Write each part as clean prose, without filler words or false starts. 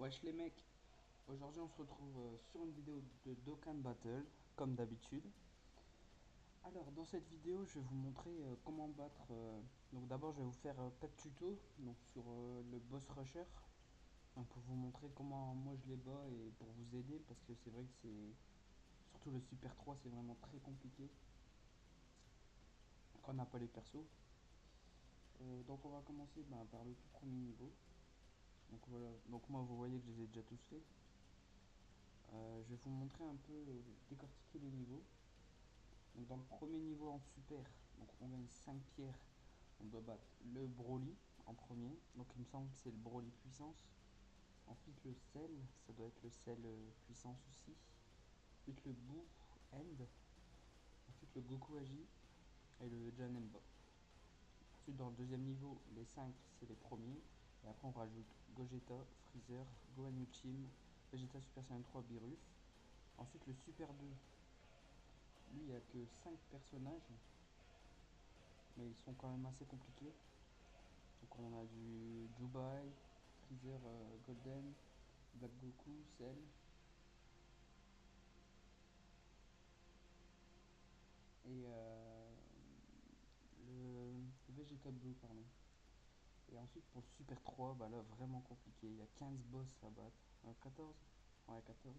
Wesh les mecs, aujourd'hui on se retrouve sur une vidéo de Dokkan Battle, comme d'habitude. Alors dans cette vidéo je vais vous montrer comment battre, donc d'abord je vais vous faire 4 tutos donc sur le boss rusher, donc pour vous montrer comment moi je les bats et pour vous aider parce que c'est vrai que c'est, surtout le Super 3 c'est vraiment très compliqué quand on n'a pas les persos. Donc on va commencer par le tout premier niveau. Donc voilà, donc moi vous voyez que je les ai déjà tous faits. Je vais vous montrer un peu décortiquer les niveaux. Donc dans le premier niveau en super, donc on gagne 5 pierres, on doit battre le Broly en premier. Donc il me semble que c'est le Broly puissance. Ensuite le sel, ça doit être le sel puissance aussi. Ensuite le Boo End. Ensuite le Goku Agi et le Janemba. Ensuite dans le deuxième niveau, les 5 c'est les premiers. Et après on rajoute Gogeta, Freezer, Gohan Ultime, Vegeta Super Saiyan 3, Beerus. Ensuite le Super 2, lui il n'y a que 5 personnages, mais ils sont quand même assez compliqués. Donc on a du Dubai, Freezer Golden, Black Goku, Cell. Et le Vegeta Blue, pardon. Et ensuite pour le Super 3, bah là vraiment compliqué. Il y a 15 boss à battre. 14. Ouais, 14.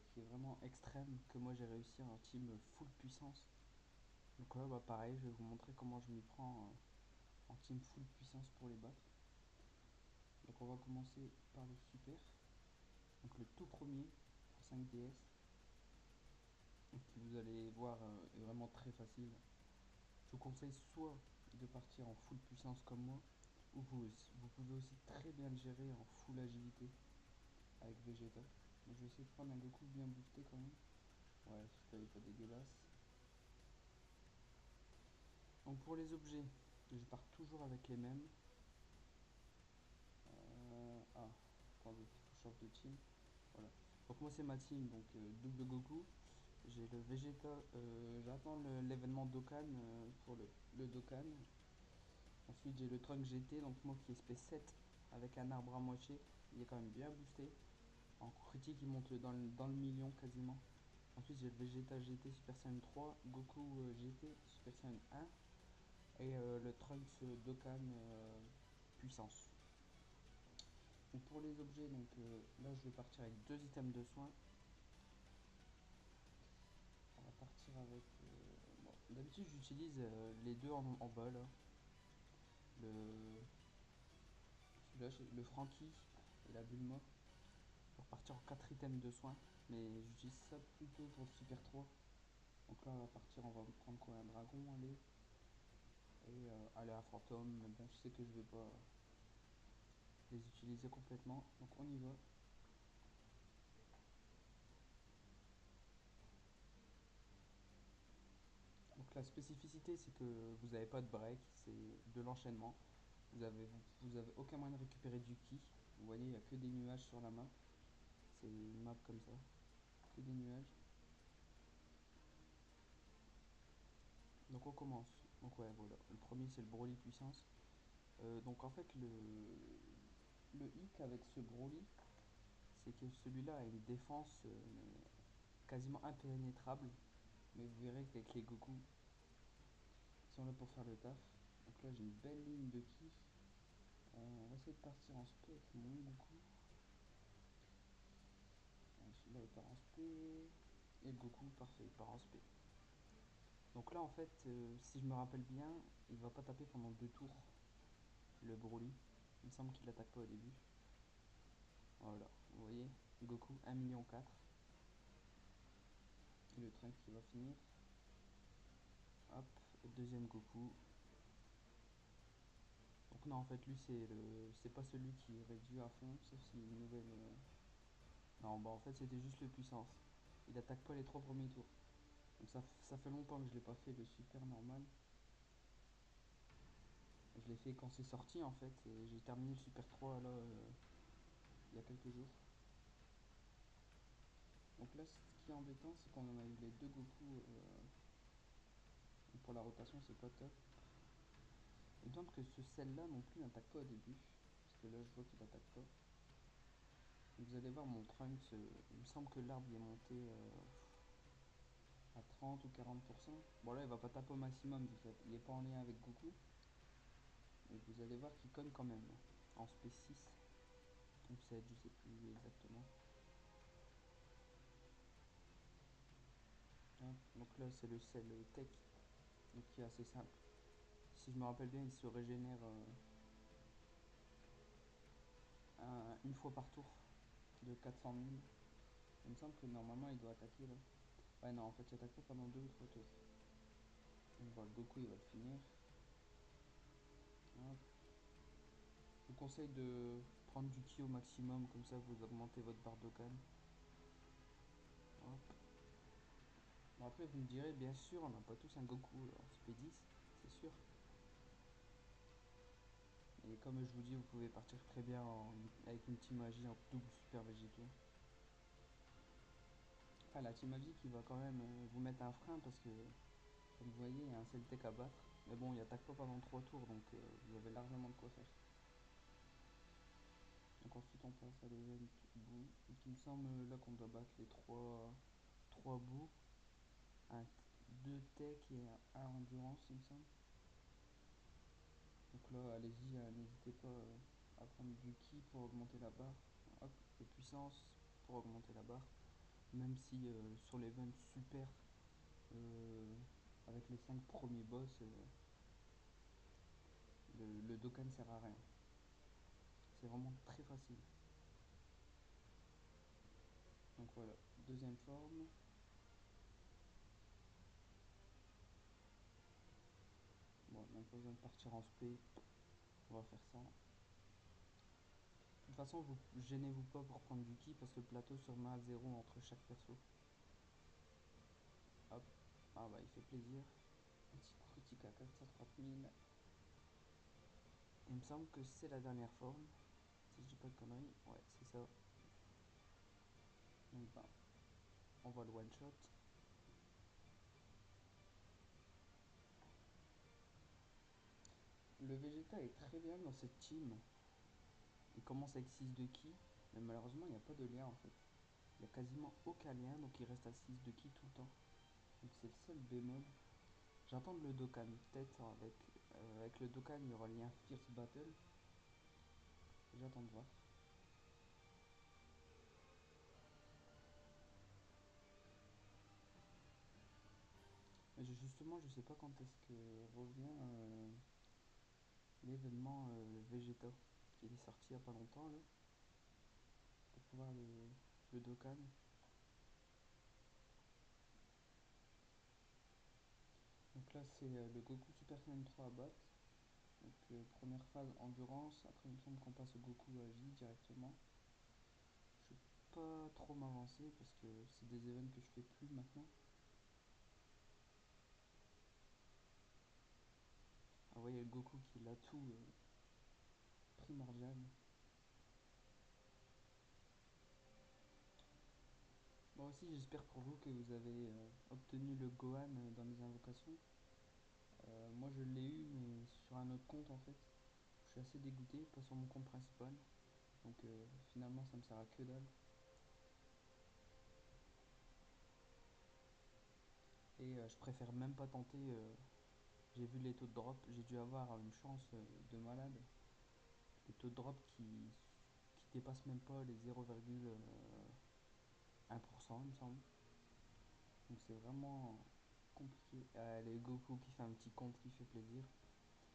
Qui est vraiment extrême, que moi j'ai réussi en team full puissance. Donc là bah pareil, je vais vous montrer comment je m'y prends en team full puissance pour les battre. Donc on va commencer par le Super. Donc le tout premier pour 5DS. Qui vous allez voir est vraiment très facile. Je vous conseille soit de partir en full puissance comme moi, ou vous pouvez aussi très bien le gérer en full agilité avec Vegeta. Donc je vais essayer de prendre un Goku bien boosté quand même. Ouais, celui-là est pas dégueulasse. Donc pour les objets, je pars toujours avec les mêmes. Ah, attendez, il faut que je change de team. Voilà. Donc moi c'est ma team, donc double Goku. J'ai le Vegeta, j'attends l'événement Dokkan pour le Dokkan. Ensuite j'ai le Trunk GT, donc moi qui est SP7 avec un arbre à moitié. Il est quand même bien boosté. En critique il monte dans le million quasiment. Ensuite j'ai le Vegeta GT Super Saiyan 3, Goku GT Super Saiyan 1 et le Trunks Dokkan puissance. Donc pour les objets, donc là je vais partir avec deux items de soins. On va partir avec. Bon, d'habitude j'utilise les deux en bas là. Le, celui-là, le Frankie et la Bulma. Pour partir en 4 items de soins. Mais j'utilise ça plutôt pour le Super 3. Donc là on va partir, on va prendre quoi? Un dragon, allez. Et aller à fantôme. Mais bon, je sais que je vais pas les utiliser complètement. Donc on y va. Donc la spécificité c'est que vous n'avez pas de break, c'est de l'enchaînement. Vous avez aucun moyen de récupérer du ki. Vous voyez, il n'y a que des nuages sur la map. C'est une map comme ça. Que des nuages. Donc on commence. Donc ouais, voilà. Le premier c'est le Broly puissance. Donc en fait le hic avec ce Broly, c'est que celui-là a une défense mais quasiment impénétrable. Mais vous verrez qu'avec les Goku, ils sont là pour faire le taf. Donc là j'ai une belle ligne de ki. On va essayer de partir en spé avec mon Goku. Celui-là il part en spé. Et le Goku, parfait, il part en spé. Donc là en fait, si je me rappelle bien, il va pas taper pendant deux tours le Broly. Il me semble qu'il l'attaque pas au début. Voilà, vous voyez, Goku 1,4 million. Et le Trunks qui va finir. Hop, deuxième Goku. Donc non, en fait, lui, c'est pas celui qui est réduit à fond, sauf s'il y a une nouvelle. Non, bah en fait, c'était juste le puissance. Il attaque pas les trois premiers tours. Donc ça fait longtemps que je l'ai pas fait le super normal. Je l'ai fait quand c'est sorti en fait. Et j'ai terminé le super 3 là il y a quelques jours. Donc là, ce qui est embêtant, c'est qu'on en a eu les deux Goku. Pour la rotation, c'est pas top. Il me semble que ce celle là non plus n'attaque pas au début. Parce que là, je vois qu'il attaque pas. Vous allez voir mon Trunks, il me semble que l'arbre il est monté à 30 ou 40%. Bon là il va pas taper au maximum vu qu'il est pas en lien avec Goku. Et vous allez voir qu'il conne quand même. En spé 6 ou 7, je sais plus exactement. Hop, donc là c'est le sel tech, donc qui est assez simple. Si je me rappelle bien, il se régénère une fois par tour de 400 000. Il me semble que normalement il doit attaquer là. Ouais non, en fait il attaque pas pendant 2 ou 3 tours. Donc voilà, Goku il va le finir. Hop. Je vous conseille de prendre du ki au maximum, comme ça vous augmentez votre barre d'Okan. Hop. Bon après vous me direz, bien sûr, on n'a pas tous un Goku en spé 10, c'est sûr. Et comme je vous dis, vous pouvez partir très bien avec une team magie en double super végétaux. Enfin, la team magie qui va quand même vous mettre un frein parce que, comme vous voyez, il y a un Celtec à battre. Mais bon, il attaque pas pendant 3 tours, donc vous avez largement de quoi faire. Donc ensuite on passe à l'event bout. Donc il me semble là qu'on doit battre les 3 bouts. 2 tech et un endurance, il me semble. Donc là, allez-y, n'hésitez pas à prendre du ki pour augmenter la barre. Hop, de puissance pour augmenter la barre. Même si sur l'event super, euh, avec les 5 premiers boss, le Dokkan sert à rien. C'est vraiment très facile. Donc voilà, deuxième forme. Bon, même pas besoin de partir en spé. On va faire ça. De toute façon, vous gênez-vous pas pour prendre du ki parce que le plateau se remet à 0 entre chaque perso. Hop. Ah bah il fait plaisir. Un petit critique à 430 000. Il me semble que c'est la dernière forme. Si je dis pas de conneries. Ouais, c'est ça. Donc bah, on va le one shot. Le Vegeta est très bien dans cette team. Il commence avec 6 de ki. Mais malheureusement, il n'y a pas de lien en fait. Il n'y a quasiment aucun lien. Donc il reste à 6 de ki tout le temps. Donc c'est le seul bémol. J'attends le Dokkan. Peut-être avec le Dokkan, il y aura le lien Fierce Battle. J'attends de voir. Mais justement, je sais pas quand est-ce que revient l'événement Vegeta qui est sorti il y a pas longtemps là pour pouvoir le Dokkan. Donc là c'est le Goku Super Saiyan 3 à battre. Donc première phase endurance, après il me semble qu'on passe au Goku Agi directement. Je vais pas trop m'avancer parce que c'est des événements que je fais plus maintenant. Ah vous voyez le Goku qui l'a tout primordial. Moi aussi j'espère pour vous que vous avez obtenu le Gohan dans les invocations. Moi je l'ai eu mais sur un autre compte en fait. Je suis assez dégoûté, pas sur mon compte principal. Donc finalement ça me sert à que dalle. Et je préfère même pas tenter. J'ai vu les taux de drop, j'ai dû avoir une chance de malade. Les taux de drop qui dépassent même pas les 0,1% il me semble. Donc c'est vraiment compliqué. Les Goku qui fait un petit compte qui fait plaisir.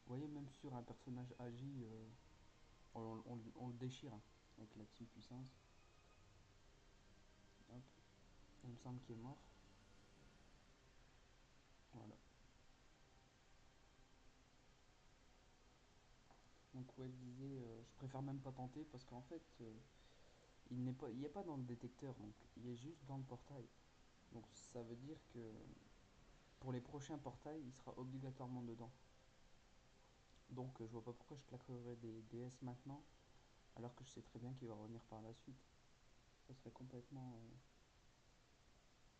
Vous voyez même sur un personnage agi, on le déchire hein, avec la team puissance. Hop. Il me semble qu'il est mort. Voilà. Donc ouais, je disais, je préfère même pas tenter parce qu'en fait, il est pas dans le détecteur, donc il est juste dans le portail. Donc ça veut dire que pour les prochains portails, il sera obligatoirement dedans. Donc je vois pas pourquoi je claquerais des DS maintenant, alors que je sais très bien qu'il va revenir par la suite. Ça serait complètement,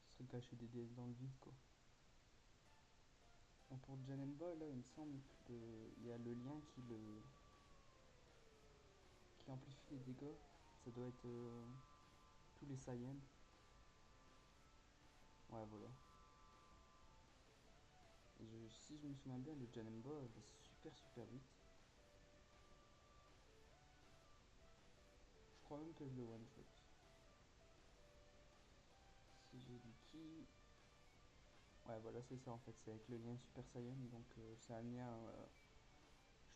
ça serait cacher des DS dans le vide quoi. Donc pour Janemba, là, il me semble qu'il y a le lien qui amplifie les dégâts. Ça doit être tous les Saiyans. Ouais, voilà. Et si je me souviens bien, le Janemba va super vite. Je crois même que je le one shot. Si j'ai dit qui. Ouais, voilà, c'est ça en fait. C'est avec le lien Super Saiyan. Donc, c'est un lien.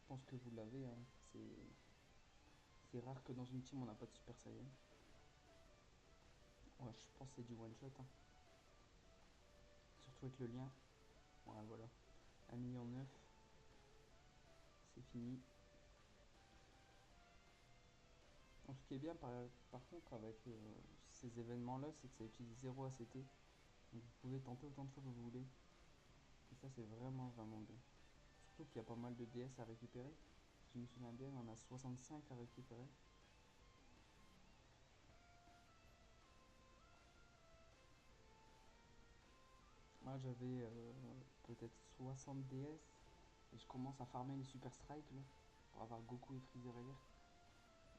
Je pense que vous l'avez. Hein. C'est rare que dans une team on n'a pas de Super Saiyan. Ouais, je pense que c'est du one shot. Hein. Surtout avec le lien. Ouais, voilà. 1,9 million. C'est fini. Donc, ce qui est bien par contre avec ces événements là, c'est que ça utilise 0 ACT. Donc vous pouvez tenter autant de fois que vous voulez. Et ça c'est vraiment bien. Surtout qu'il y a pas mal de DS à récupérer. Si je me souviens bien, on a 65 à récupérer. Moi j'avais peut-être 60 DS. Et je commence à farmer les Super Strike là, pour avoir Goku et Freezer hier.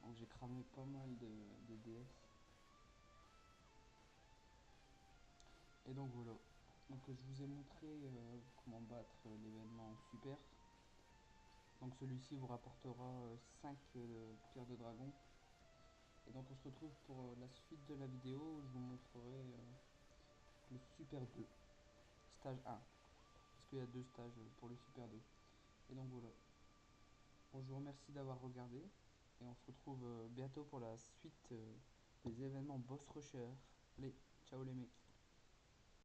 Donc j'ai cramé pas mal de DS. Et donc voilà. Donc je vous ai montré comment battre l'événement super. Donc celui-ci vous rapportera 5 pierres de dragon. Et donc on se retrouve pour la suite de la vidéo où je vous montrerai le Super 2, stage 1. Parce qu'il y a deux stages pour le Super 2. Et donc voilà. Bon, je vous remercie d'avoir regardé. Et on se retrouve bientôt pour la suite des événements Boss Rusher. Allez, ciao les mecs.